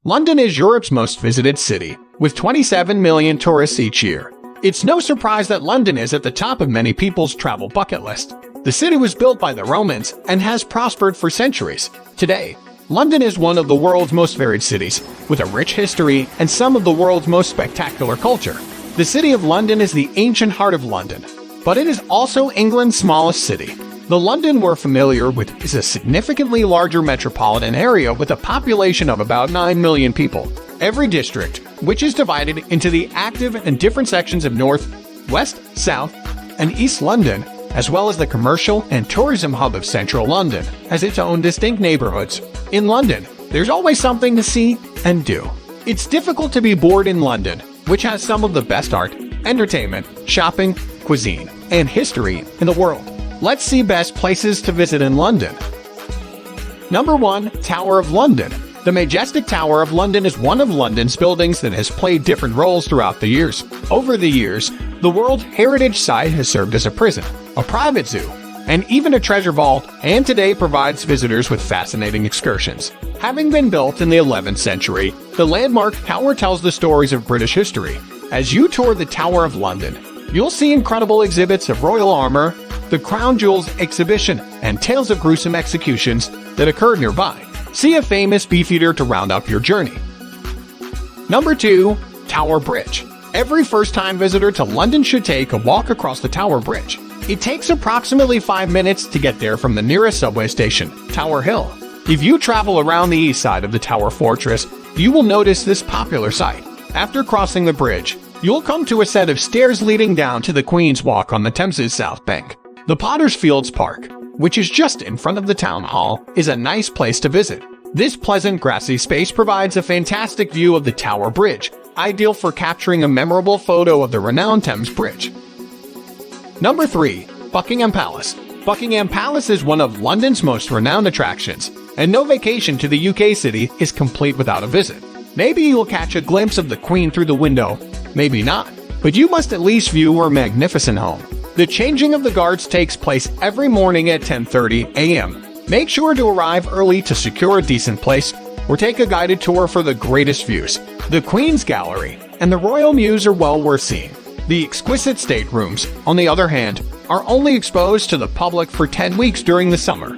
London is Europe's most visited city, with 27 million tourists each year. It's no surprise that London is at the top of many people's travel bucket list. The city was built by the Romans and has prospered for centuries. Today, London is one of the world's most varied cities, with a rich history and some of the world's most spectacular culture. The City of London is the ancient heart of London, but it is also England's smallest city. The London we're familiar with is a significantly larger metropolitan area with a population of about 9 million people. Every district, which is divided into the active and different sections of North, West, South, and East London, as well as the commercial and tourism hub of Central London, has its own distinct neighborhoods. In London, there's always something to see and do. It's difficult to be bored in London, which has some of the best art, entertainment, shopping, cuisine, and history in the world. Let's see best places to visit in London. Number 1. Tower of London. The majestic Tower of London is one of London's buildings that has played different roles throughout the years. Over the years, the World Heritage Site has served as a prison, a private zoo, and even a treasure vault, and today provides visitors with fascinating excursions. Having been built in the 11th century, the landmark tower tells the stories of British history. As you tour the Tower of London, you'll see incredible exhibits of royal armor, the Crown Jewels exhibition, and tales of gruesome executions that occurred nearby. See a famous beefeater to round up your journey. Number 2. Tower Bridge. Every first-time visitor to London should take a walk across the Tower Bridge. It takes approximately 5 minutes to get there from the nearest subway station, Tower Hill. If you travel around the east side of the Tower Fortress, you will notice this popular sight. After crossing the bridge, you'll come to a set of stairs leading down to the Queen's Walk on the Thames's south bank. The Potter's Fields Park, which is just in front of the town hall, is a nice place to visit. This pleasant grassy space provides a fantastic view of the Tower Bridge, ideal for capturing a memorable photo of the renowned Thames Bridge. Number 3. Buckingham Palace. Buckingham Palace is one of London's most renowned attractions, and no vacation to the UK city is complete without a visit. Maybe you'll catch a glimpse of the Queen through the window, maybe not, but you must at least view her magnificent home. The changing of the guards takes place every morning at 10:30 a.m. Make sure to arrive early to secure a decent place, or take a guided tour for the greatest views. The Queen's Gallery and the Royal Mews are well worth seeing. The exquisite staterooms, on the other hand, are only exposed to the public for 10 weeks during the summer.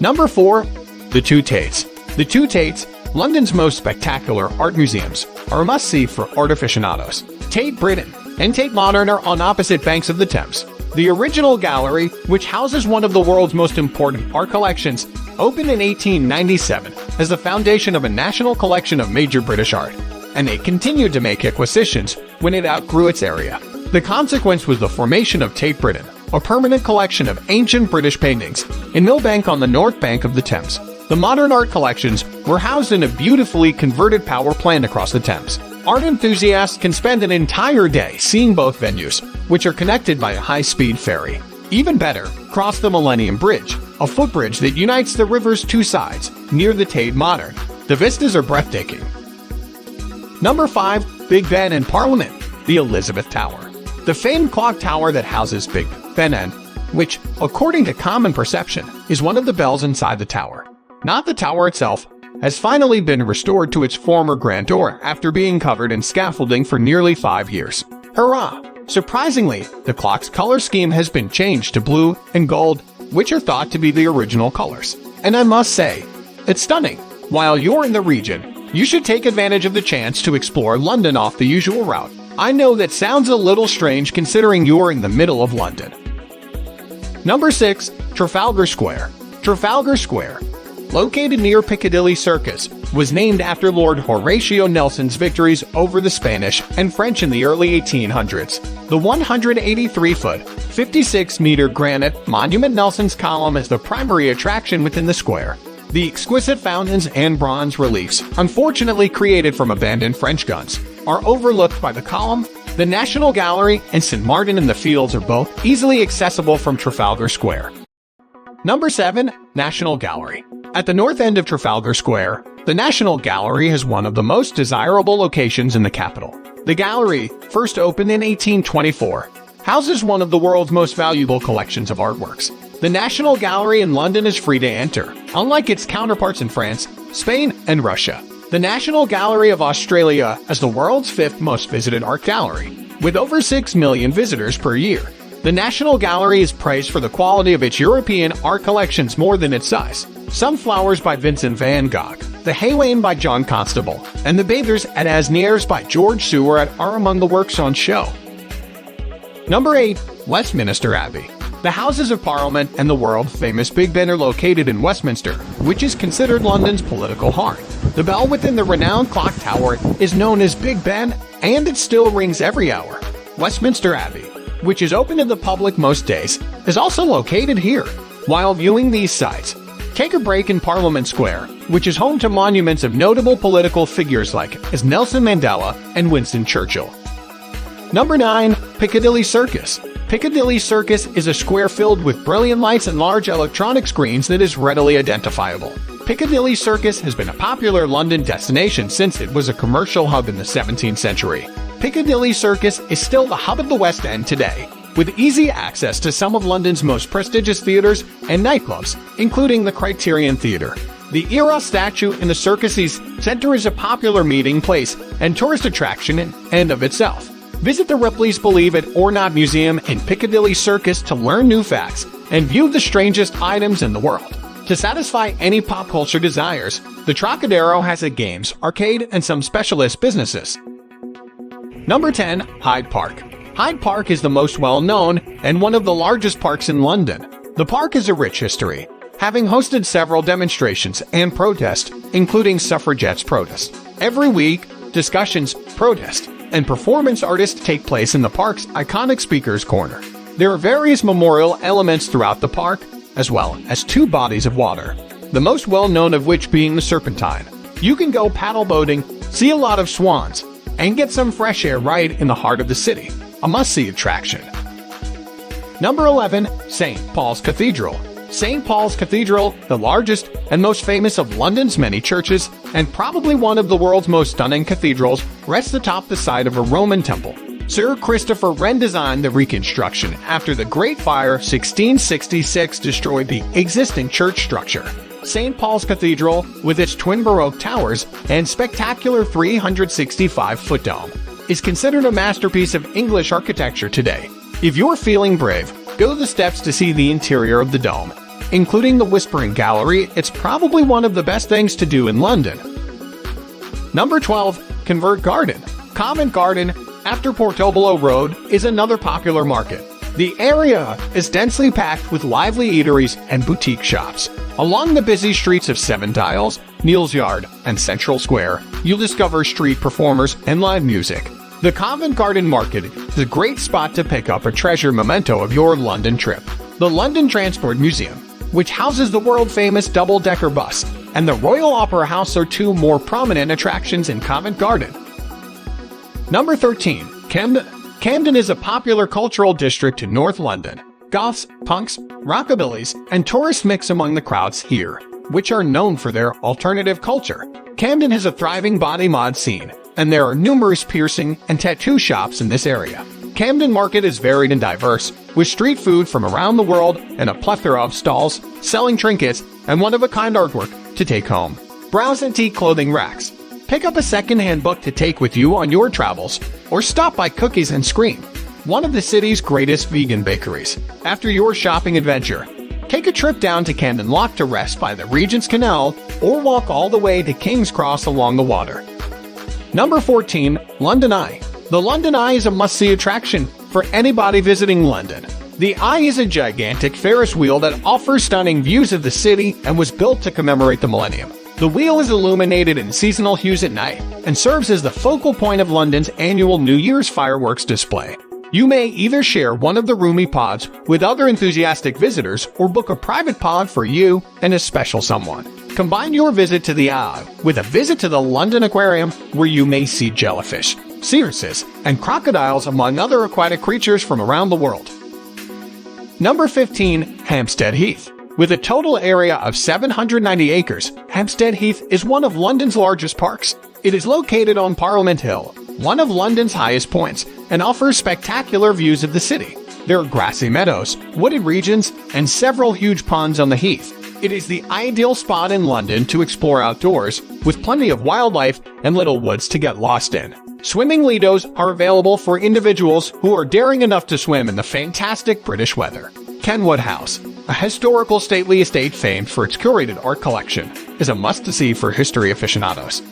Number 4. The Two Tates. The Two Tates, London's most spectacular art museums, are a must-see for art aficionados. Tate Britain and Tate Modern are on opposite banks of the Thames. The original gallery, which houses one of the world's most important art collections, opened in 1897 as the foundation of a national collection of major British art, and it continued to make acquisitions when it outgrew its area. The consequence was the formation of Tate Britain, a permanent collection of ancient British paintings, in Millbank on the north bank of the Thames. The modern art collections were housed in a beautifully converted power plant across the Thames. Art enthusiasts can spend an entire day seeing both venues, which are connected by a high-speed ferry. Even better, cross the Millennium Bridge, a footbridge that unites the river's two sides, near the Tate Modern. The vistas are breathtaking. Number 5. Big Ben and Parliament. The Elizabeth Tower. The famed clock tower that houses Big Ben, which, according to common perception, is one of the bells inside the tower, not the tower itself, has finally been restored to its former grandeur after being covered in scaffolding for nearly 5 years. Hurrah! Surprisingly, the clock's color scheme has been changed to blue and gold, which are thought to be the original colors. And I must say, it's stunning. While you're in the region, you should take advantage of the chance to explore London off the usual route. I know that sounds a little strange considering you're in the middle of London. Number 6. Trafalgar Square. Trafalgar Square, located near Piccadilly Circus, was named after Lord Horatio Nelson's victories over the Spanish and French in the early 1800s. The 183-foot, 56-meter granite monument Nelson's Column is the primary attraction within the square. The exquisite fountains and bronze reliefs, unfortunately created from abandoned French guns, are overlooked by the Column. The National Gallery and St. Martin in the Fields are both easily accessible from Trafalgar Square. Number 7. National Gallery. At the north end of Trafalgar Square, the National Gallery is one of the most desirable locations in the capital. The gallery, first opened in 1824, houses one of the world's most valuable collections of artworks. The National Gallery in London is free to enter, unlike its counterparts in France, Spain, and Russia. The National Gallery of Australia is the world's fifth most visited art gallery, with over 6 million visitors per year. The National Gallery is praised for the quality of its European art collections more than its size. Some Flowers by Vincent van Gogh, The Haywain by John Constable, and The Bathers at Asnieres by George Seurat are among the works on show. Number 8. Westminster Abbey. The Houses of Parliament and the world-famous Big Ben are located in Westminster, which is considered London's political heart. The bell within the renowned clock tower is known as Big Ben, and it still rings every hour. Westminster Abbey, which is open to the public most days, is also located here. While viewing these sites, take a break in Parliament Square, which is home to monuments of notable political figures like Nelson Mandela and Winston Churchill. Number 9. Piccadilly Circus. Piccadilly Circus is a square filled with brilliant lights and large electronic screens that is readily identifiable. Piccadilly Circus has been a popular London destination since it was a commercial hub in the 17th century. Piccadilly Circus is still the hub of the West End today, with easy access to some of London's most prestigious theatres and nightclubs, including the Criterion Theatre. The Era statue in the Circus Centre is a popular meeting place and tourist attraction in and of itself. Visit the Ripley's Believe It or Not Museum in Piccadilly Circus to learn new facts and view the strangest items in the world. To satisfy any pop culture desires, the Trocadero has a games, arcade, and some specialist businesses. Number 10. Hyde Park. Hyde Park is the most well-known and one of the largest parks in London. The park has a rich history, having hosted several demonstrations and protests, including suffragettes protests. Every week, discussions, protests, and performance artists take place in the park's iconic Speaker's Corner. There are various memorial elements throughout the park, as well as 2 bodies of water, the most well-known of which being the Serpentine. You can go paddle boating, see a lot of swans, and get some fresh air right in the heart of the city. A must-see attraction. Number 11. St. Paul's Cathedral. St. Paul's Cathedral, the largest and most famous of London's many churches, and probably one of the world's most stunning cathedrals, rests atop the site of a Roman temple. Sir Christopher Wren designed the reconstruction after the Great Fire 1666 destroyed the existing church structure. St. Paul's Cathedral, with its twin Baroque towers and spectacular 365-foot dome, is considered a masterpiece of English architecture today. If you're feeling brave, go the steps to see the interior of the dome. Including the Whispering Gallery, it's probably one of the best things to do in London. Number 12. Covent Garden. Covent Garden, after Portobello Road, is another popular market. The area is densely packed with lively eateries and boutique shops. Along the busy streets of Seven Dials, Neal's Yard, and Central Square, you'll discover street performers and live music. The Covent Garden Market is a great spot to pick up a treasure memento of your London trip. The London Transport Museum, which houses the world-famous double-decker bus, and the Royal Opera House are 2 more prominent attractions in Covent Garden. Number 13. Camden. Camden is a popular cultural district in North London. Goths, punks, rockabillys, and tourists mix among the crowds here, which are known for their alternative culture. Camden has a thriving body mod scene, and there are numerous piercing and tattoo shops in this area. Camden Market is varied and diverse, with street food from around the world and a plethora of stalls selling trinkets and one-of-a-kind artwork to take home. Browse antique clothing racks. Pick up a second-hand book to take with you on your travels, or stop by Cookies and Scream, one of the city's greatest vegan bakeries. After your shopping adventure, take a trip down to Camden Lock to rest by the Regent's Canal, or walk all the way to King's Cross along the water. Number 14. London Eye. The London Eye is a must-see attraction for anybody visiting London. The Eye is a gigantic Ferris wheel that offers stunning views of the city and was built to commemorate the millennium. The wheel is illuminated in seasonal hues at night and serves as the focal point of London's annual New Year's fireworks display. You may either share one of the roomy pods with other enthusiastic visitors or book a private pod for you and a special someone. Combine your visit to the Eye with a visit to the London Aquarium, where you may see jellyfish, seahorses, and crocodiles among other aquatic creatures from around the world. Number 15. Hampstead Heath. With a total area of 790 acres, Hampstead Heath is one of London's largest parks. It is located on Parliament Hill, one of London's highest points, and offers spectacular views of the city. There are grassy meadows, wooded regions, and several huge ponds on the heath. It is the ideal spot in London to explore outdoors, with plenty of wildlife and little woods to get lost in. Swimming Lidos are available for individuals who are daring enough to swim in the fantastic British weather. Kenwood House, a historical stately estate famed for its curated art collection, is a must-see for history aficionados.